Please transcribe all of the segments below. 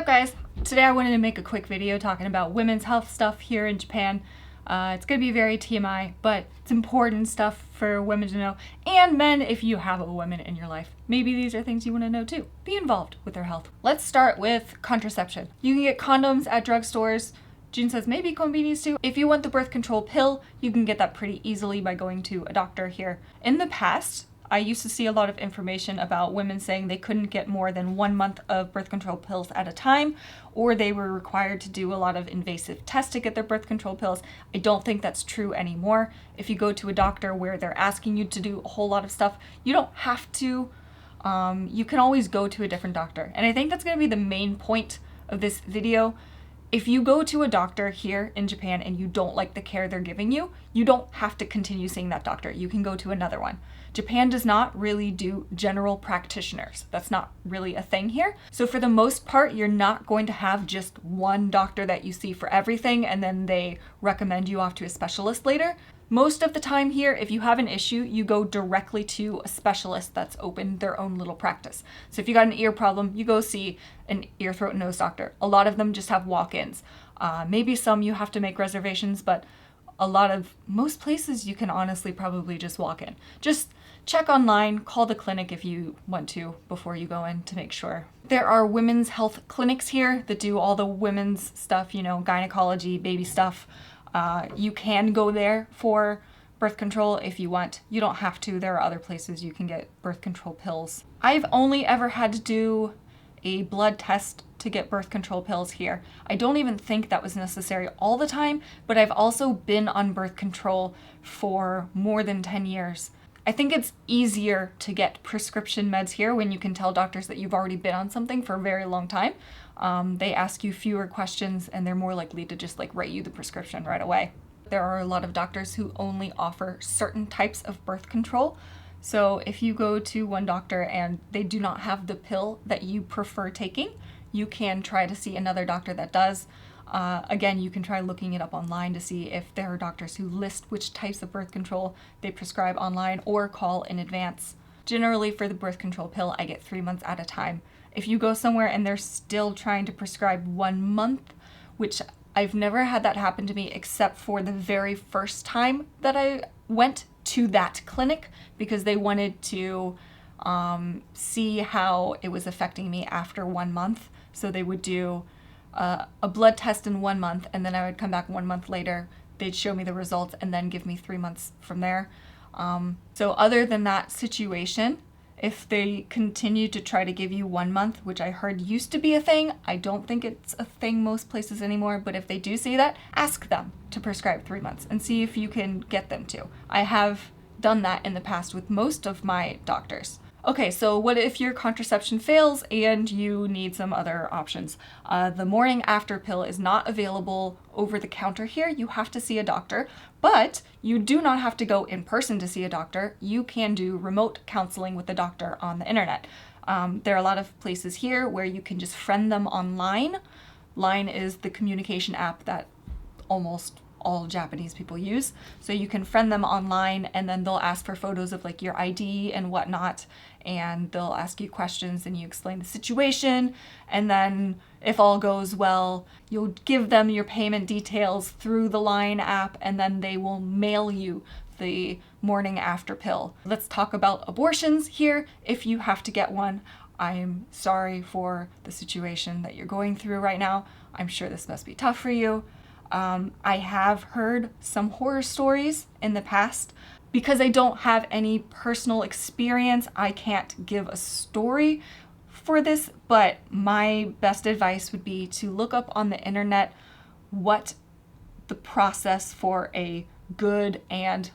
What up, guys? Today I wanted to make a quick video talking about women's health stuff here in Japan. It's gonna be very TMI, but it's important stuff for women to know, and men if you have a woman in your life. Maybe these are things you want to know too. Be involved with their health. Let's start with contraception. You can get condoms at drugstores. June says maybe convenience too. If you want the birth control pill, you can get that pretty easily by going to a doctor here. In the past, I used to see a lot of information about women saying they couldn't get more than 1 month of birth control pills at a time, or they were required to do a lot of invasive tests to get their birth control pills. I don't think that's true anymore. If you go to a doctor where they're asking you to do a whole lot of stuff, you don't have to. You can always go to a different doctor. And I think that's going to be the main point of this video. If you go to a doctor here in Japan and you don't like the care they're giving you, you don't have to continue seeing that doctor. You can go to another one. Japan does not really do general practitioners. That's not really a thing here. So for the most part, you're not going to have just one doctor that you see for everything and then they recommend you off to a specialist later. Most of the time here, if you have an issue, you go directly to a specialist that's opened their own little practice. So if you got an ear problem, you go see an ear, throat, and nose doctor. A lot of them just have walk-ins. Maybe some you have to make reservations, but most places you can honestly probably just walk in. Just check online, call the clinic if you want to before you go in to make sure. There are women's health clinics here that do all the women's stuff, gynecology, baby stuff. You can go there for birth control if you want. You don't have to. There are other places you can get birth control pills. I've only ever had to do a blood test to get birth control pills here. I don't even think that was necessary all the time, but I've also been on birth control for more than 10 years. I think it's easier to get prescription meds here when you can tell doctors that you've already been on something for a very long time. They ask you fewer questions and they're more likely to just write you the prescription right away. There are a lot of doctors who only offer certain types of birth control. So if you go to one doctor and they do not have the pill that you prefer taking, you can try to see another doctor that does. Again, you can try looking it up online to see if there are doctors who list which types of birth control they prescribe online or call in advance. Generally for the birth control pill, I get 3 months at a time. If you go somewhere and they're still trying to prescribe 1 month, which I've never had that happen to me except for the very first time that I went to that clinic because they wanted to see how it was affecting me after 1 month. So they would do a blood test in 1 month and then I would come back 1 month later. They'd show me the results and then give me 3 months from there. So other than that situation, if they continue to try to give you 1 month, which I heard used to be a thing, I don't think it's a thing most places anymore, but if they do say that, ask them to prescribe 3 months and see if you can get them to. I have done that in the past with most of my doctors. Okay, so what if your contraception fails and you need some other options? The morning after pill is not available over the counter here. You have to see a doctor, but you do not have to go in person to see a doctor. You can do remote counseling with the doctor on the internet. There are a lot of places here where you can just friend them online. Line is the communication app that almost all Japanese people use. So you can friend them online and then they'll ask for photos of your ID and whatnot, and they'll ask you questions and you explain the situation, and then if all goes well, you'll give them your payment details through the Line app and then they will mail you the morning after pill. Let's talk about abortions here. If you have to get one, I'm sorry for the situation that you're going through right now. I'm sure this must be tough for you. I have heard some horror stories in the past. Because I don't have any personal experience, I can't give a story for this, but my best advice would be to look up on the internet what the process for a good and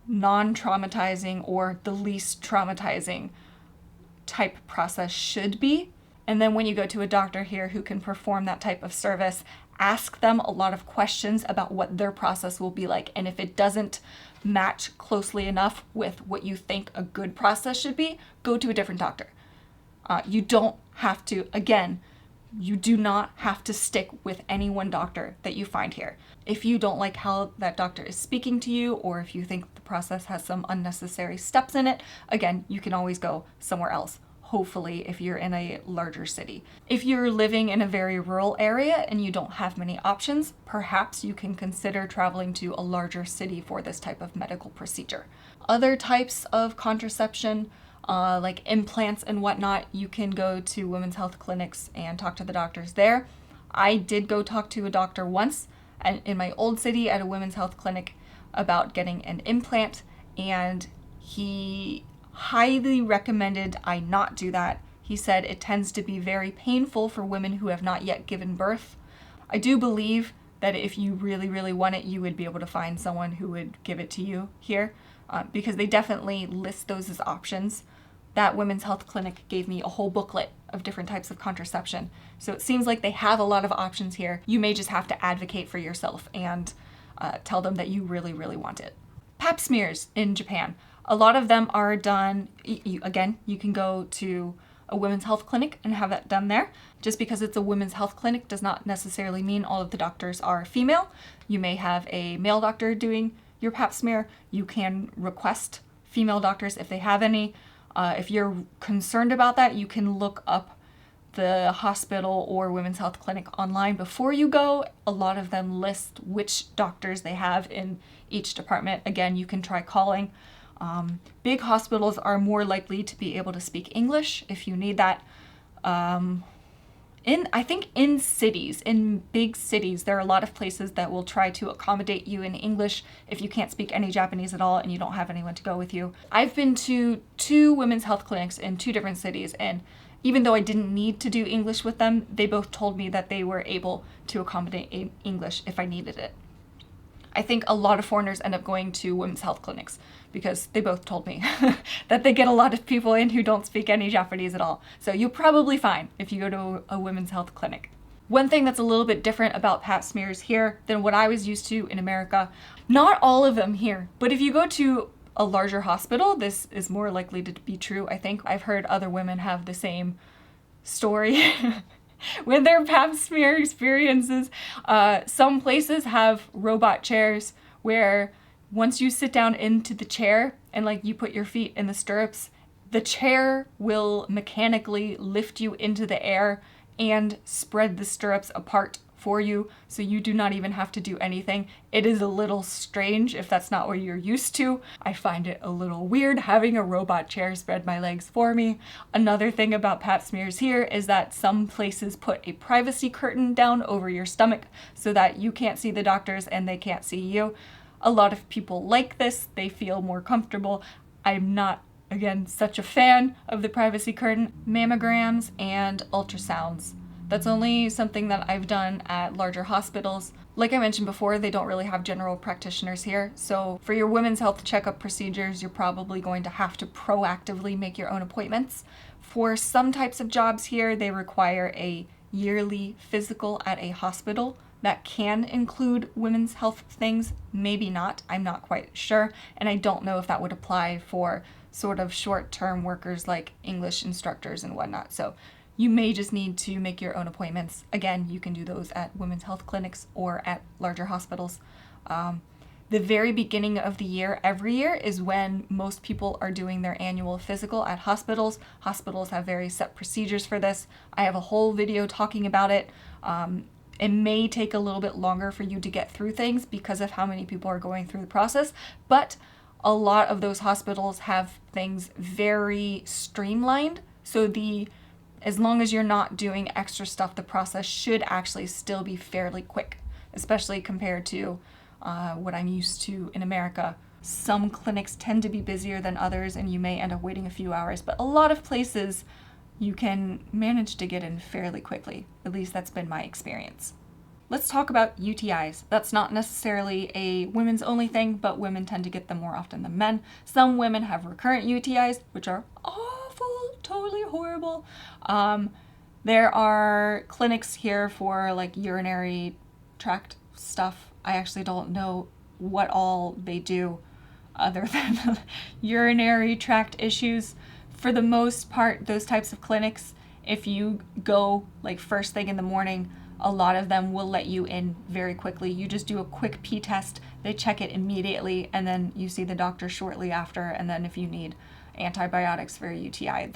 non-traumatizing or the least traumatizing type process should be. And then when you go to a doctor here who can perform that type of service, ask them a lot of questions about what their process will be like. And if it doesn't match closely enough with what you think a good process should be, go to a different doctor. You don't have to, again, you do not have to stick with any one doctor that you find here. If you don't like how that doctor is speaking to you, or if you think the process has some unnecessary steps in it, again, you can always go somewhere else. hopefully, if you're in a larger city. If you're living in a very rural area and you don't have many options, perhaps you can consider traveling to a larger city for this type of medical procedure. Other types of contraception, like implants and whatnot, you can go to women's health clinics and talk to the doctors there. I did go talk to a doctor once in my old city at a women's health clinic about getting an implant, and he highly recommended I not do that. He said it tends to be very painful for women who have not yet given birth. I do believe that if you really, really want it, you would be able to find someone who would give it to you here, because they definitely list those as options. That women's health clinic gave me a whole booklet of different types of contraception. So it seems like they have a lot of options here. You may just have to advocate for yourself and tell them that you really, really want it. Pap smears in Japan. A lot of them are done, again, you can go to a women's health clinic and have that done there. Just because it's a women's health clinic does not necessarily mean all of the doctors are female. You may have a male doctor doing your pap smear. You can request female doctors if they have any. If you're concerned about that, you can look up the hospital or women's health clinic online before you go. A lot of them list which doctors they have in each department. Again, you can try calling. Big hospitals are more likely to be able to speak English if you need that. I think in cities, in big cities, there are a lot of places that will try to accommodate you in English if you can't speak any Japanese at all and you don't have anyone to go with you. I've been to 2 women's health clinics in 2 different cities, and even though I didn't need to do English with them, they both told me that they were able to accommodate English if I needed it. I think a lot of foreigners end up going to women's health clinics because they both told me that they get a lot of people in who don't speak any Japanese at all. So you'll probably find if you go to a women's health clinic. One thing that's a little bit different about pap smears here than what I was used to in America, not all of them here, but if you go to a larger hospital, this is more likely to be true, I think. I've heard other women have the same story with their pap smear experiences. Some places have robot chairs where once you sit down into the chair and like you put your feet in the stirrups, the chair will mechanically lift you into the air and spread the stirrups apart for you, so you do not even have to do anything. It is a little strange if that's not what you're used to. I find it a little weird having a robot chair spread my legs for me. Another thing about pap smears here is that some places put a privacy curtain down over your stomach so that you can't see the doctors and they can't see you. A lot of people like this. They feel more comfortable. I'm not, again, such a fan of the privacy curtain. Mammograms and ultrasounds. That's only something that I've done at larger hospitals. Like I mentioned before, they don't really have general practitioners here. So for your women's health checkup procedures, you're probably going to have to proactively make your own appointments. For some types of jobs here, they require a yearly physical at a hospital. That can include women's health things, maybe not. I'm not quite sure. And I don't know if that would apply for sort of short-term workers like English instructors and whatnot. So you may just need to make your own appointments. Again, you can do those at women's health clinics or at larger hospitals. The very beginning of the year, every year, is when most people are doing their annual physical at hospitals. Hospitals have very set procedures for this. I have a whole video talking about it. It may take a little bit longer for you to get through things because of how many people are going through the process, but a lot of those hospitals have things very streamlined. So as long as you're not doing extra stuff, the process should actually still be fairly quick, especially compared to what I'm used to in America. Some clinics tend to be busier than others and you may end up waiting a few hours, but a lot of places you can manage to get in fairly quickly. At least that's been my experience. Let's talk about UTIs. That's not necessarily a women's only thing, but women tend to get them more often than men. Some women have recurrent UTIs, which are awful, totally horrible. There are clinics here for like urinary tract stuff. I actually don't know what all they do other than urinary tract issues. For the most part, those types of clinics, if you go like first thing in the morning, a lot of them will let you in very quickly. You just do a quick pee test, they check it immediately, and then you see the doctor shortly after, and then if you need antibiotics for a UTI.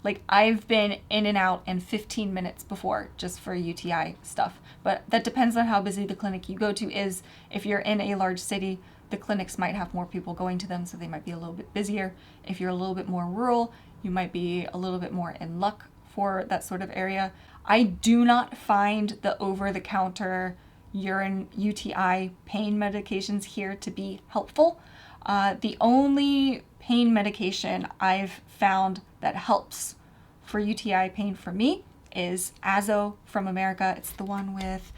Like, I've been in and out in 15 minutes before just for UTI stuff. But that depends on how busy the clinic you go to is. If you're in a large city, the clinics might have more people going to them, so they might be a little bit busier. If you're a little bit more rural, you might be a little bit more in luck for that sort of area. I do not find the over-the-counter urine UTI pain medications here to be helpful. The only pain medication I've found that helps for UTI pain for me is Azo from America. It's the one with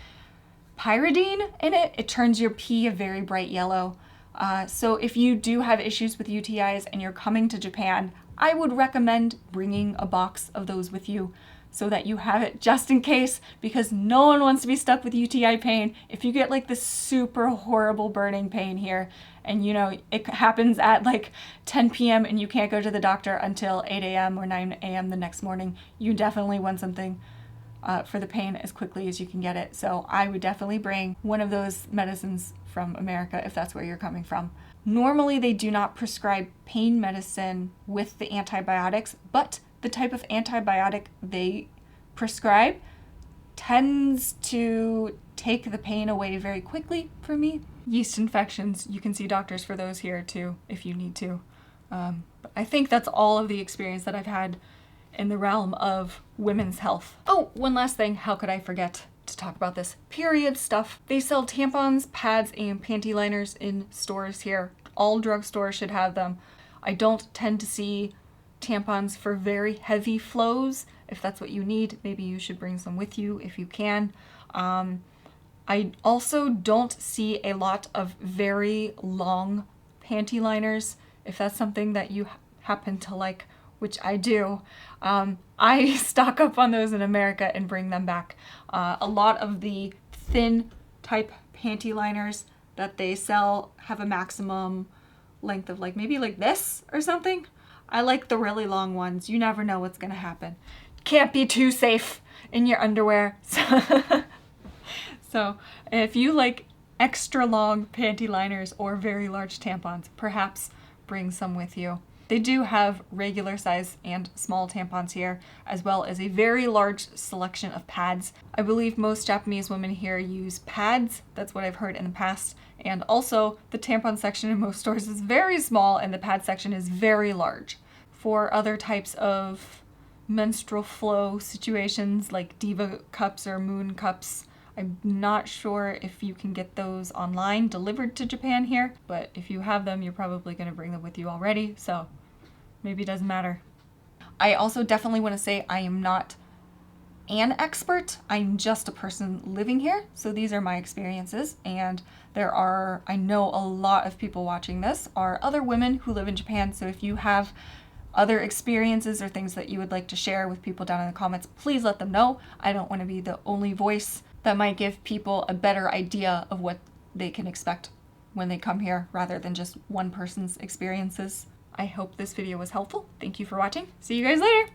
pyridine in it. It turns your pee a very bright yellow. So if you do have issues with UTIs and you're coming to Japan, I would recommend bringing a box of those with you so that you have it just in case, because no one wants to be stuck with UTI pain. If you get like this super horrible burning pain here and you know it happens at like 10 p.m. and you can't go to the doctor until 8 a.m. or 9 a.m. the next morning, you definitely want something for the pain as quickly as you can get it. So I would definitely bring one of those medicines from America if that's where you're coming from. Normally they do not prescribe pain medicine with the antibiotics, but the type of antibiotic they prescribe tends to take the pain away very quickly for me. Yeast infections, you can see doctors for those here too if you need to. But I think that's all of the experience that I've had in the realm of women's health. Oh, one last thing, how could I forget to talk about this? Period stuff. They sell tampons, pads, and panty liners in stores here. All drugstores should have them. I don't tend to see tampons for very heavy flows. If that's what you need, maybe you should bring some with you if you can. I also don't see a lot of very long panty liners. If that's something that you happen to like, which I do, I stock up on those in America and bring them back. A lot of the thin type panty liners that they sell have a maximum length of like maybe like this or something. I like the really long ones. You never know what's gonna happen. Can't be too safe in your underwear. So if you like extra long panty liners or very large tampons, perhaps bring some with you. They do have regular size and small tampons here, as well as a very large selection of pads. I believe most Japanese women here use pads. That's what I've heard in the past. And also the tampon section in most stores is very small and the pad section is very large. For other types of menstrual flow situations like Diva cups or Moon cups, I'm not sure if you can get those online delivered to Japan here, but if you have them, you're probably going to bring them with you already, so maybe it doesn't matter. I also definitely want to say I am not an expert. I'm just a person living here, so these are my experiences, and I know a lot of people watching this are other women who live in Japan, so if you have other experiences or things that you would like to share with people down in the comments, please let them know. I don't want to be the only voice that might give people a better idea of what they can expect when they come here rather than just one person's experiences. I hope this video was helpful. Thank you for watching. See you guys later.